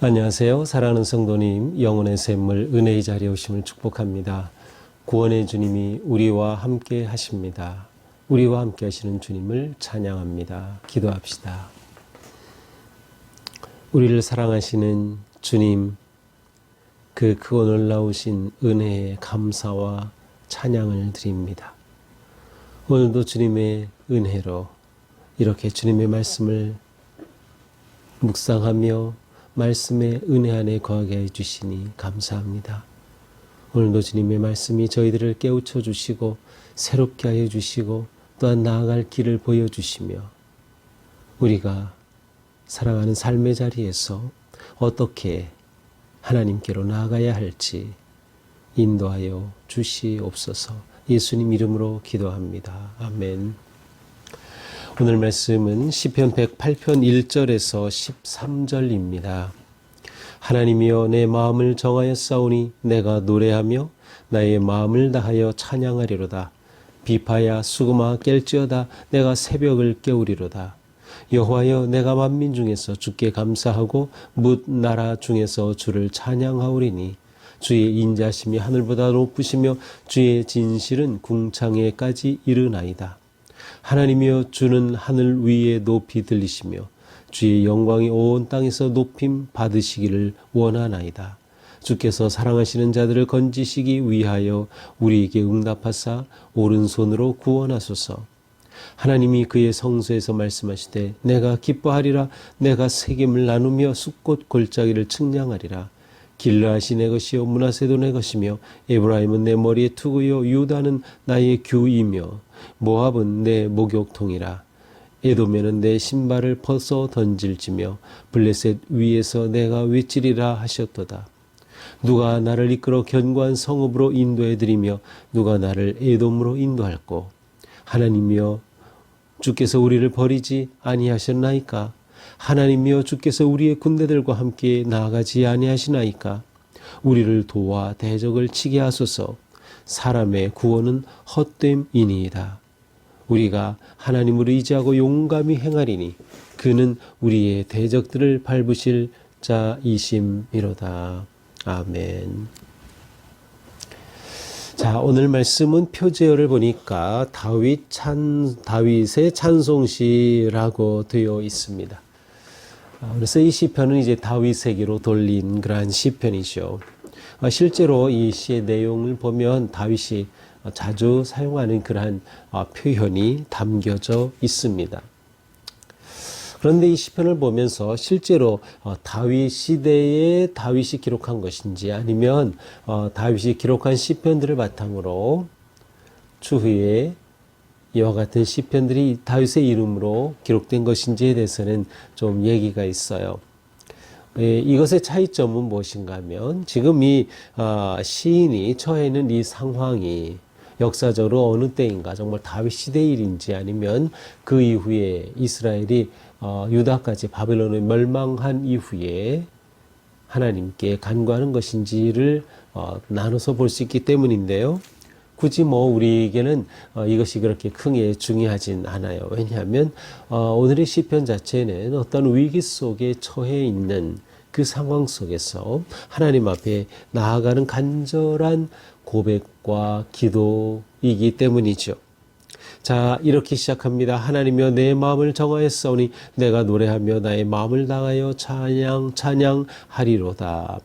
안녕하세요. 사랑하는 성도님, 영혼의 샘물 은혜의 자리에 오심을 축복합니다. 구원의 주님이 우리와 함께 하십니다. 우리와 함께 하시는 주님을 찬양합니다. 기도합시다. 우리를 사랑하시는 주님, 그 크고 놀라우신 은혜에 감사와 찬양을 드립니다. 오늘도 주님의 은혜로 이렇게 주님의 말씀을 묵상하며 말씀의 은혜 안에 거하게 해주시니 감사합니다. 오늘도 주님의 말씀이 저희들을 깨우쳐 주시고 새롭게 하여 주시고 또한 나아갈 길을 보여주시며 우리가 살아가는 삶의 자리에서 어떻게 하나님께로 나아가야 할지 인도하여 주시옵소서. 예수님 이름으로 기도합니다. 아멘. 오늘 말씀은 시편 108편 1절에서 13절입니다. 하나님이여 내 마음을 정하였사오니 내가 노래하며 나의 마음을 다하여 찬양하리로다. 비파야 수금아 깰지어다 내가 새벽을 깨우리로다. 여호와여 내가 만민 중에서 주께 감사하고 뭇 나라 중에서 주를 찬양하오리니 주의 인자심이 하늘보다 높으시며 주의 진실은 궁창에까지 이르나이다. 하나님이여 주는 하늘 위에 높이 들리시며 주의 영광이 온 땅에서 높임 받으시기를 원하나이다. 주께서 사랑하시는 자들을 건지시기 위하여 우리에게 응답하사 오른손으로 구원하소서. 하나님이 그의 성소에서 말씀하시되 내가 기뻐하리라. 내가 세겜을 나누며 숫꽃 골짜기를 측량하리라. 길르앗이 내 것이요 므낫세도 내 것이며 에브라임은 내 머리의 투구요 유다는 나의 규이며 모압은 내 목욕통이라. 에돔에는 내 신발을 벗어 던질지며 블레셋 위에서 내가 외치리라 하셨도다. 누가 나를 이끌어 견고한 성읍으로 인도해드리며 누가 나를 에돔으로 인도할꼬. 하나님이여 주께서 우리를 버리지 아니하셨나이까. 하나님이여 주께서 우리의 군대들과 함께 나아가지 아니하시나이까. 우리를 도와 대적을 치게 하소서. 사람의 구원은 헛됨이니이다. 우리가 하나님을 의지하고 용감히 행하리니 그는 우리의 대적들을 밟으실 자이심이로다. 아멘. 자, 오늘 말씀은 표제어를 보니까 다윗의 찬송시라고 되어 있습니다. 그래서 이 시편은 이제 다윗에게로 돌린 그러한 시편이죠. 실제로 이 시의 내용을 보면 다윗이 자주 사용하는 그러한 표현이 담겨져 있습니다. 그런데 이 시편을 보면서 실제로 다윗 시대에 다윗이 기록한 것인지 아니면 다윗이 기록한 시편들을 바탕으로 추후에 이와 같은 시편들이 다윗의 이름으로 기록된 것인지에 대해서는 좀 얘기가 있어요. 이것의 차이점은 무엇인가 하면 지금 이 시인이 처해 있는 이 상황이 역사적으로 어느 때인가, 정말 다윗 시대 일인지 아니면 그 이후에 이스라엘이 유다까지 바벨론에 멸망한 이후에 하나님께 간구하는 것인지를 나눠서 볼 수 있기 때문인데요. 굳이 우리에게는 이것이 그렇게 크게 중요하진 않아요. 왜냐하면 오늘의 시편 자체는 어떤 위기 속에 처해 있는 그 상황 속에서 하나님 앞에 나아가는 간절한 고백과 기도이기 때문이죠. 자, 이렇게 시작합니다. 하나님이여 내 마음을 정하였사오니 내가 노래하며 나의 마음을 다하여 찬양하리로다.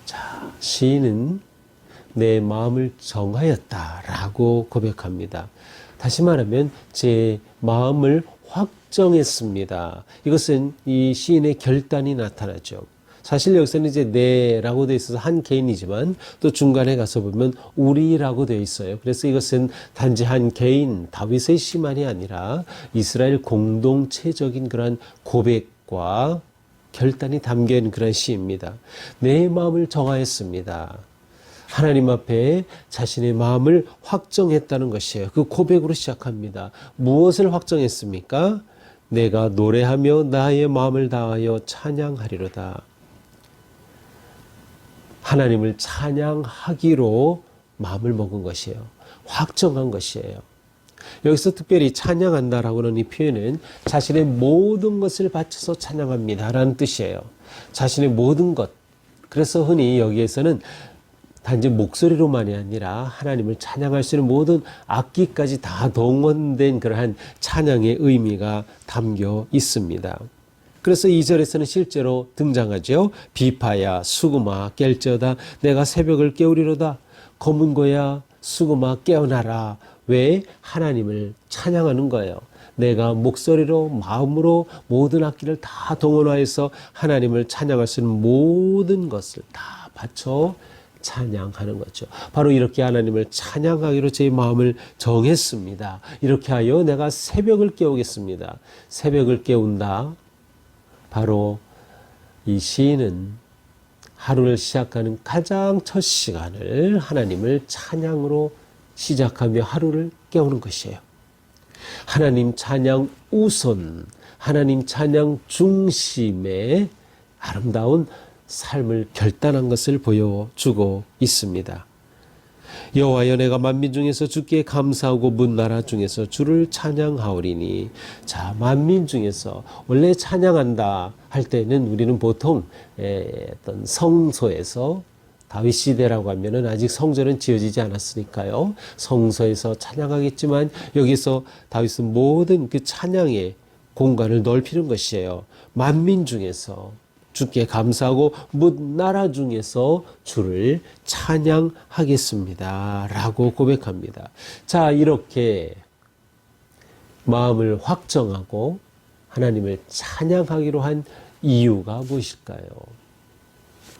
자, 시인은 내 마음을 정하였다라고 고백합니다. 다시 말하면 제 마음을 확정했습니다. 이것은 이 시인의 결단이 나타나죠. 사실 여기서는 이제 내라고 되어 있어서 한 개인이지만 또 중간에 가서 보면 우리라고 되어 있어요. 그래서 이것은 단지 한 개인 다윗의 시만이 아니라 이스라엘 공동체적인 그런 고백과 결단이 담겨 있는 그런 시입니다. 내 마음을 정하였습니다. 하나님 앞에 자신의 마음을 확정했다는 것이에요. 그 고백으로 시작합니다. 무엇을 확정했습니까? 내가 노래하며 나의 마음을 다하여 찬양하리로다. 하나님을 찬양하기로 마음을 먹은 것이에요. 확정한 것이에요. 여기서 특별히 찬양한다라고 하는 이 표현은 자신의 모든 것을 바쳐서 찬양합니다라는 뜻이에요. 자신의 모든 것. 그래서 흔히 여기에서는 단지 목소리로만이 아니라 하나님을 찬양할 수 있는 모든 악기까지 다 동원된 그러한 찬양의 의미가 담겨 있습니다. 그래서 2절에서는 실제로 등장하죠. 비파야 수구마 깰지어다 내가 새벽을 깨우리로다. 검은 고야 수구마 깨어나라. 왜? 하나님을 찬양하는 거예요. 내가 목소리로 마음으로 모든 악기를 다 동원하여서 하나님을 찬양할 수 있는 모든 것을 다 바쳐 찬양하는 거죠. 바로 이렇게 하나님을 찬양하기로 제 마음을 정했습니다. 이렇게 하여 내가 새벽을 깨우겠습니다. 새벽을 깨운다. 바로 이 시인은 하루를 시작하는 가장 첫 시간을 하나님을 찬양으로 시작하며 하루를 깨우는 것이에요. 하나님 찬양 우선, 하나님 찬양 중심의 아름다운 삶을 결단한 것을 보여주고 있습니다. 여호와여 내가 만민 중에서 주께 감사하고 문 나라 중에서 주를 찬양하오리니. 자, 만민 중에서 원래 찬양한다 할 때는 우리는 보통 어떤 성소에서 다윗 시대라고 하면은 아직 성전은 지어지지 않았으니까요. 성소에서 찬양하겠지만 여기서 다윗은 모든 그 찬양의 공간을 넓히는 것이에요. 만민 중에서 주께 감사하고 뭇 나라 중에서 주를 찬양하겠습니다 라고 고백합니다. 자, 이렇게 마음을 확정하고 하나님을 찬양하기로 한 이유가 무엇일까요?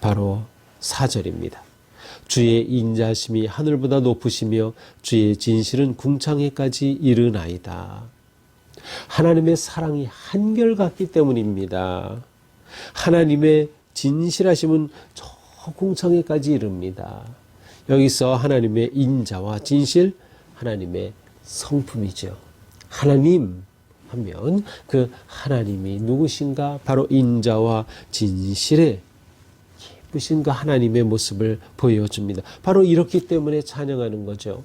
바로 4절입니다. 주의 인자심이 하늘보다 높으시며 주의 진실은 궁창에까지 이르나이다. 하나님의 사랑이 한결같기 때문입니다. 하나님의 진실하심은 저 궁창에까지 이릅니다. 여기서 하나님의 인자와 진실, 하나님의 성품이죠. 하나님 하면 그 하나님이 누구신가? 바로 인자와 진실의 깊으신 그 하나님의 모습을 보여줍니다. 바로 이렇기 때문에 찬양하는 거죠.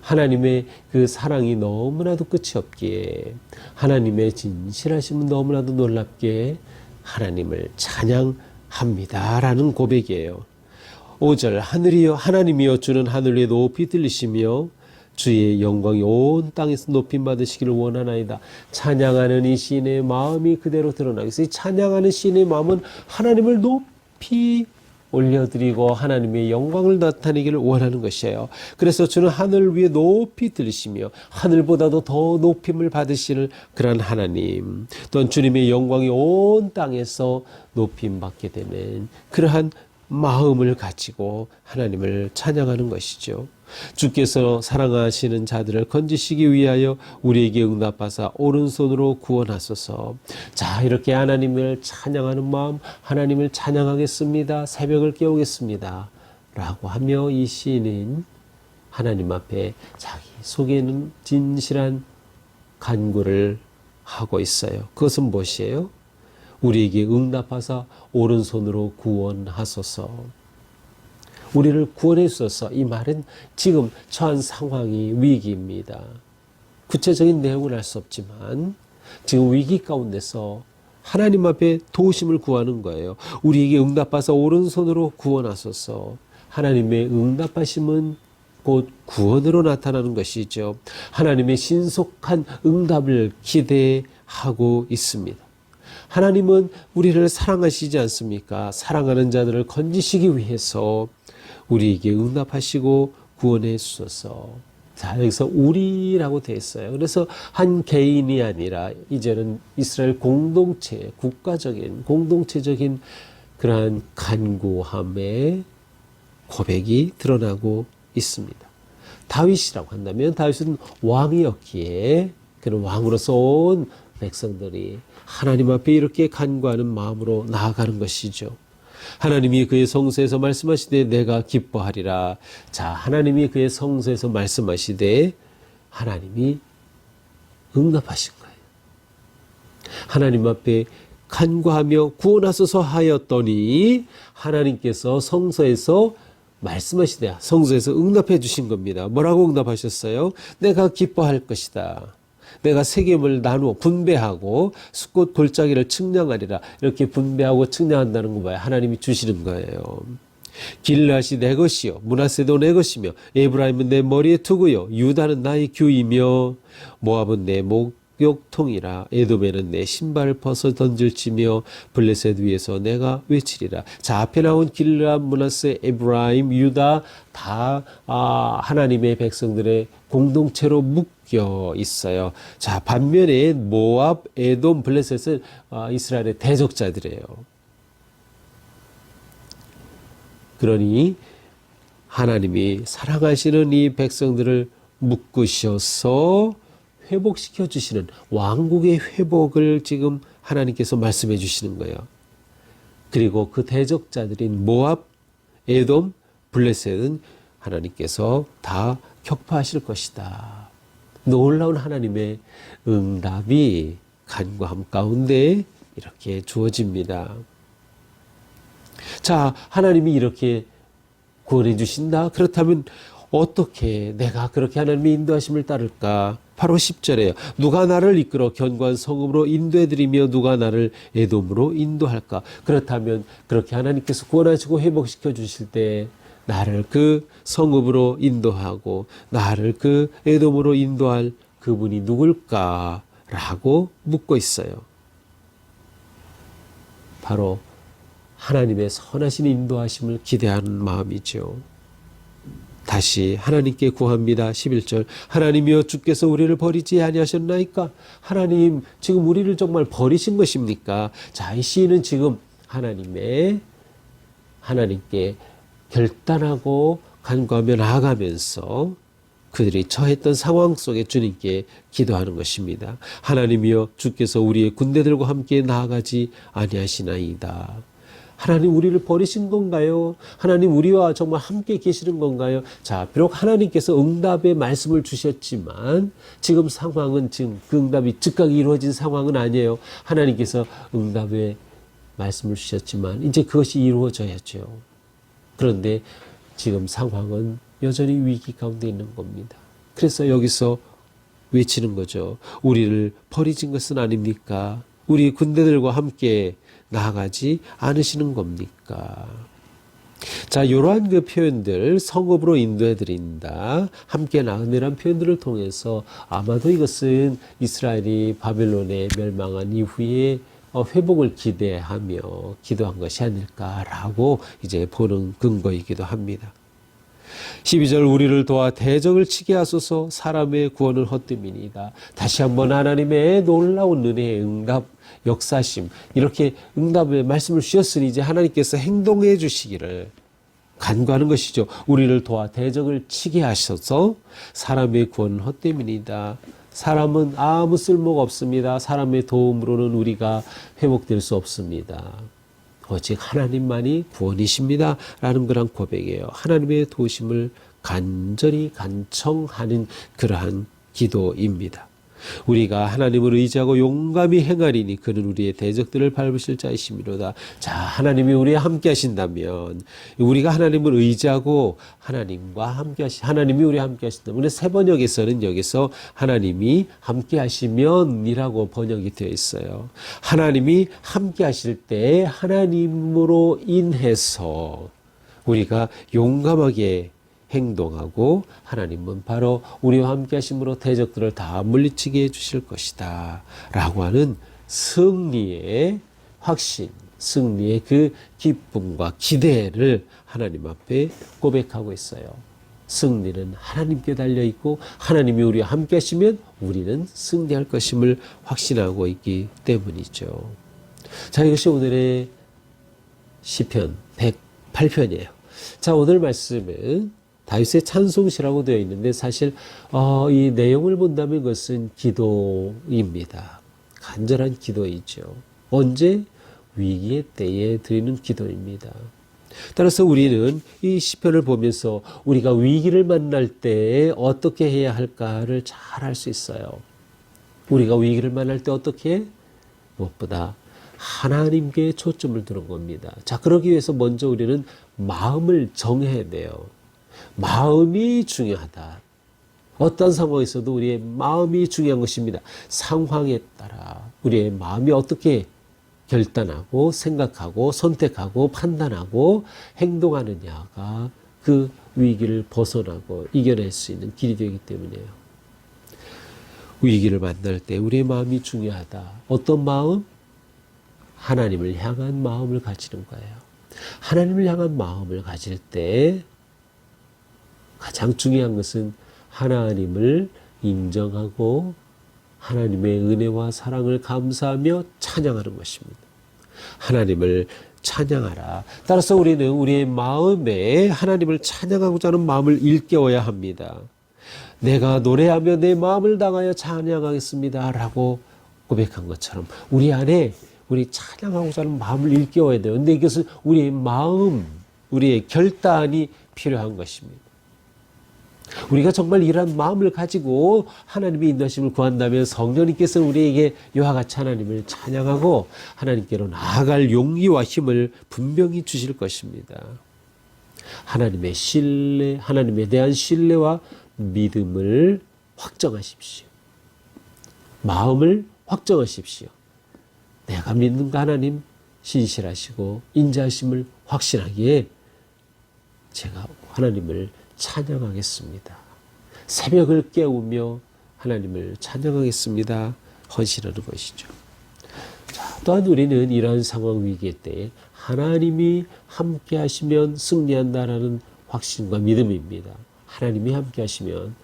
하나님의 그 사랑이 너무나도 끝이 없기에, 하나님의 진실하심은 너무나도 놀랍기에 하나님을 찬양합니다라는 고백이에요. 5절 하늘이여 하나님이여 주는 하늘 위에 높이 들리시며 주의 영광이 온 땅에서 높임 받으시기를 원하나이다. 찬양하는 이 시인의 마음이 그대로 드러나겠어요. 찬양하는 시인의 마음은 하나님을 높이 올려드리고 하나님의 영광을 나타내기를 원하는 것이에요. 그래서 주는 하늘 위에 높이 들으시며 하늘보다도 더 높임을 받으시는 그런 하나님, 또한 주님의 영광이 온 땅에서 높임 받게 되는 그러한 마음을 가지고 하나님을 찬양하는 것이죠. 주께서 사랑하시는 자들을 건지시기 위하여 우리에게 응답하사 오른손으로 구원하소서. 자, 이렇게 하나님을 찬양하는 마음, 하나님을 찬양하겠습니다. 새벽을 깨우겠습니다 라고 하며 이 시인은 하나님 앞에 자기 속에는 진실한 간구를 하고 있어요. 그것은 무엇이에요? 우리에게 응답하사 오른손으로 구원하소서. 우리를 구원해 주소서. 이 말은 지금 처한 상황이 위기입니다. 구체적인 내용을 알 수 없지만 지금 위기 가운데서 하나님 앞에 도우심을 구하는 거예요. 우리에게 응답하사 오른손으로 구원하소서. 하나님의 응답하심은 곧 구원으로 나타나는 것이죠. 하나님의 신속한 응답을 기대하고 있습니다. 하나님은 우리를 사랑하시지 않습니까? 사랑하는 자들을 건지시기 위해서 우리에게 응답하시고 구원해 주소서. 자, 여기서 우리라고 되어 있어요. 그래서 한 개인이 아니라 이제는 이스라엘 공동체, 국가적인 공동체적인 그러한 간구함의 고백이 드러나고 있습니다. 다윗이라고 한다면 다윗은 왕이었기에 그는 왕으로서 온 백성들이 하나님 앞에 이렇게 간구하는 마음으로 나아가는 것이죠. 하나님이 그의 성소에서 말씀하시되 내가 기뻐하리라. 자, 하나님이 그의 성소에서 말씀하시되 하나님이 응답하신 거예요. 하나님 앞에 간구하며 구원하소서 하였더니 하나님께서 성소에서 말씀하시되 성소에서 응답해 주신 겁니다. 뭐라고 응답하셨어요? 내가 기뻐할 것이다. 내가 세겜을 나누어 분배하고 숫곳 골짜기를 측량하리라. 이렇게 분배하고 측량한다는 거 봐요. 하나님이 주시는 거예요. 길앗이 내 것이요 므낫세도 내 것이며 에브라임은 내 머리에 두고요 유다는 나의 규이며 모압은 내 목욕통이라 에돔에는 내 신발을 벗어 던질지며 블레셋 위에서 내가 외치리라. 자, 앞에 나온 길앗, 므낫세, 에브라임, 유다 다 하나님의 백성들의 공동체로 묶여 있어요. 자, 반면에 모압, 에돔, 블레셋은 이스라엘의 대적자들이에요. 그러니 하나님이 사랑하시는 이 백성들을 묶으셔서 회복시켜 주시는 왕국의 회복을 지금 하나님께서 말씀해 주시는 거예요. 그리고 그 대적자들인 모압, 에돔, 블레셋은 하나님께서 다 격파하실 것이다. 놀라운 하나님의 응답이 간구함 가운데 이렇게 주어집니다. 자, 하나님이 이렇게 구원해 주신다? 그렇다면 어떻게 내가 그렇게 하나님의 인도하심을 따를까? 바로 10절에요. 누가 나를 이끌어 견고한 성읍으로 인도해드리며 누가 나를 에돔으로 인도할까? 그렇다면 그렇게 하나님께서 구원하시고 회복시켜 주실 때 나를 그 성읍으로 인도하고 나를 그 에돔으로 인도할 그분이 누굴까? 라고 묻고 있어요. 바로 하나님의 선하신 인도하심을 기대하는 마음이죠. 다시 하나님께 구합니다. 11절 하나님이여 주께서 우리를 버리지 아니하셨나이까? 하나님 지금 우리를 정말 버리신 것입니까? 자, 이 시인은 지금 하나님께 결단하고 간구하며 나아가면서 그들이 처했던 상황 속에 주님께 기도하는 것입니다. 하나님이여 주께서 우리의 군대들과 함께 나아가지 아니하시나이다. 하나님 우리를 버리신 건가요? 하나님 우리와 정말 함께 계시는 건가요? 자, 비록 하나님께서 응답의 말씀을 주셨지만 지금 상황은 지금 그 응답이 즉각 이루어진 상황은 아니에요. 하나님께서 응답의 말씀을 주셨지만 이제 그것이 이루어져야죠. 그런데 지금 상황은 여전히 위기 가운데 있는 겁니다. 그래서 여기서 외치는 거죠. 우리를 버리신 것은 아닙니까? 우리 군대들과 함께 나아가지 않으시는 겁니까? 자, 이러한 그 표현들, 성읍으로 인도해 드린다, 함께 나으리란 표현들을 통해서 아마도 이것은 이스라엘이 바벨론에 멸망한 이후에 회복을 기대하며 기도한 것이 아닐까라고 이제 보는 근거이기도 합니다. 12절 우리를 도와 대적을 치게 하소서 사람의 구원을 헛됨이니이다. 다시 한번 하나님의 놀라운 은혜의 응답, 역사심, 이렇게 응답의 말씀을 주셨으니 이제 하나님께서 행동해 주시기를 간구하는 것이죠. 우리를 도와 대적을 치게 하셔서 사람의 구원은 헛됨이니이다. 사람은 아무 쓸모가 없습니다. 사람의 도움으로는 우리가 회복될 수 없습니다. 오직 하나님만이 구원이십니다. 라는 그런 고백이에요. 하나님의 도우심을 간절히 간청하는 그러한 기도입니다. 우리가 하나님을 의지하고 용감히 행하리니 그는 우리의 대적들을 밟으실 자이시미로다. 자, 하나님이 우리와 함께 하신다면, 우리가 하나님을 의지하고 하나님이 우리와 함께 하신다면, 근데 새 번역에서는 여기서 하나님이 함께 하시면이라고 번역이 되어 있어요. 하나님이 함께 하실 때 하나님으로 인해서 우리가 용감하게 행동하고 하나님은 바로 우리와 함께 하심으로 대적들을 다 물리치게 해주실 것이다 라고 하는 승리의 확신, 승리의 그 기쁨과 기대를 하나님 앞에 고백하고 있어요. 승리는 하나님께 달려있고 하나님이 우리와 함께 하시면 우리는 승리할 것임을 확신하고 있기 때문이죠. 자, 이것이 오늘의 시편 108편이에요. 자, 오늘 말씀은 다윗의 찬송시라고 되어 있는데 사실 이 내용을 본다면 그것은 기도입니다. 간절한 기도이죠. 언제? 위기의 때에 드리는 기도입니다. 따라서 우리는 이 시편을 보면서 우리가 위기를 만날 때 어떻게 해야 할까를 잘 알 수 있어요. 우리가 위기를 만날 때 어떻게? 무엇보다 하나님께 초점을 두는 겁니다. 자, 그러기 위해서 먼저 우리는 마음을 정해야 돼요. 마음이 중요하다. 어떤 상황에서도 우리의 마음이 중요한 것입니다. 상황에 따라 우리의 마음이 어떻게 결단하고 생각하고 선택하고 판단하고 행동하느냐가 그 위기를 벗어나고 이겨낼 수 있는 길이 되기 때문이에요. 위기를 만날 때 우리의 마음이 중요하다. 어떤 마음? 하나님을 향한 마음을 가지는 거예요. 하나님을 향한 마음을 가질 때 가장 중요한 것은 하나님을 인정하고 하나님의 은혜와 사랑을 감사하며 찬양하는 것입니다. 하나님을 찬양하라. 따라서 우리는 우리의 마음에 하나님을 찬양하고자 하는 마음을 일깨워야 합니다. 내가 노래하며 내 마음을 다하여 찬양하겠습니다 라고 고백한 것처럼 우리 안에 우리 찬양하고자 하는 마음을 일깨워야 돼요. 근데 이것은 우리의 마음, 우리의 결단이 필요한 것입니다. 우리가 정말 이러한 마음을 가지고 하나님의 인도하심을 구한다면 성령님께서 우리에게 이와 같이 하나님을 찬양하고 하나님께로 나아갈 용기와 힘을 분명히 주실 것입니다. 하나님의 신뢰, 하나님에 대한 신뢰와 믿음을 확정하십시오. 마음을 확정하십시오. 내가 믿는 그 하나님 신실하시고 인자하심을 확신하기에 제가 하나님을 찬양하겠습니다. 새벽을 깨우며 하나님을 찬양하겠습니다. 헌신하는 것이죠. 자, 또한 우리는 이러한 상황 위기 때 하나님이 함께 하시면 승리한다라는 확신과 믿음입니다. 하나님이 함께 하시면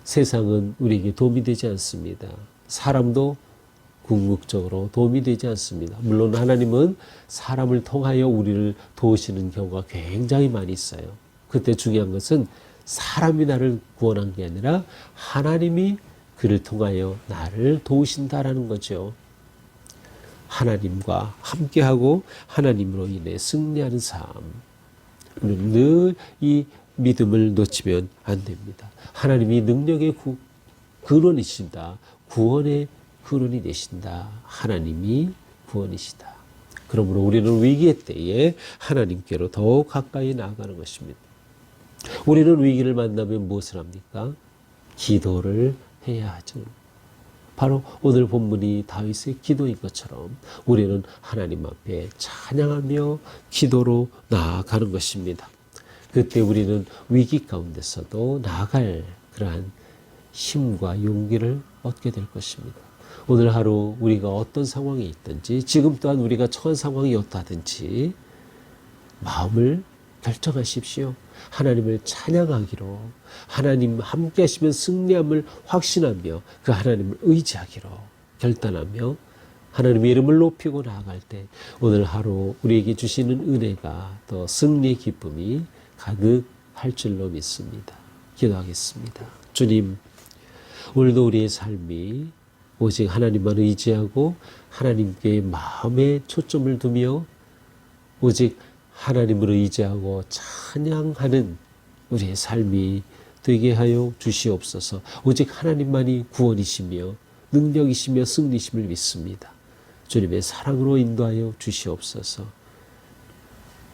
세상은 우리에게 도움이 되지 않습니다. 사람도 궁극적으로 도움이 되지 않습니다. 물론 하나님은 사람을 통하여 우리를 도우시는 경우가 굉장히 많이 있어요. 그때 중요한 것은 사람이 나를 구원한 게 아니라 하나님이 그를 통하여 나를 도우신다라는 거죠. 하나님과 함께하고 하나님으로 인해 승리하는 삶. 우리는 늘 이 믿음을 놓치면 안 됩니다. 하나님이 능력의 근원이신다. 구원의 근원이 되신다. 하나님이 구원이시다. 그러므로 우리는 위기의 때에 하나님께로 더욱 가까이 나아가는 것입니다. 우리는 위기를 만나면 무엇을 합니까? 기도를 해야 하죠. 바로 오늘 본문이 다윗의 기도인 것처럼 우리는 하나님 앞에 찬양하며 기도로 나아가는 것입니다. 그때 우리는 위기 가운데서도 나아갈 그러한 힘과 용기를 얻게 될 것입니다. 오늘 하루 우리가 어떤 상황에 있든지 지금 또한 우리가 처한 상황이 어떠하든지 마음을 결정하십시오. 하나님을 찬양하기로, 하나님 함께 하시면 승리함을 확신하며 그 하나님을 의지하기로 결단하며 하나님의 이름을 높이고 나아갈 때 오늘 하루 우리에게 주시는 은혜가 더 승리의 기쁨이 가득할 줄로 믿습니다. 기도하겠습니다. 주님, 오늘도 우리의 삶이 오직 하나님만 의지하고 하나님께 마음에 초점을 두며 오직 하나님을 의지하고 찬양하는 우리의 삶이 되게 하여 주시옵소서. 오직 하나님만이 구원이시며 능력이시며 승리심을 믿습니다. 주님의 사랑으로 인도하여 주시옵소서.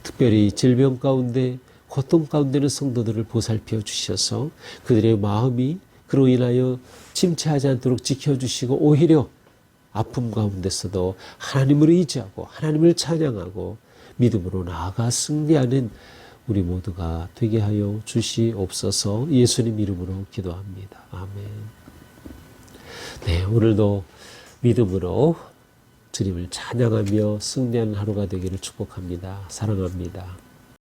특별히 질병 가운데 고통 가운데는 성도들을 보살펴 주셔서 그들의 마음이 그로 인하여 침체하지 않도록 지켜주시고 오히려 아픔 가운데서도 하나님을 의지하고 하나님을 찬양하고 믿음으로 나아가 승리하는 우리 모두가 되게 하여 주시옵소서. 예수님 이름으로 기도합니다. 아멘. 네, 오늘도 믿음으로 주님을 찬양하며 승리하는 하루가 되기를 축복합니다. 사랑합니다.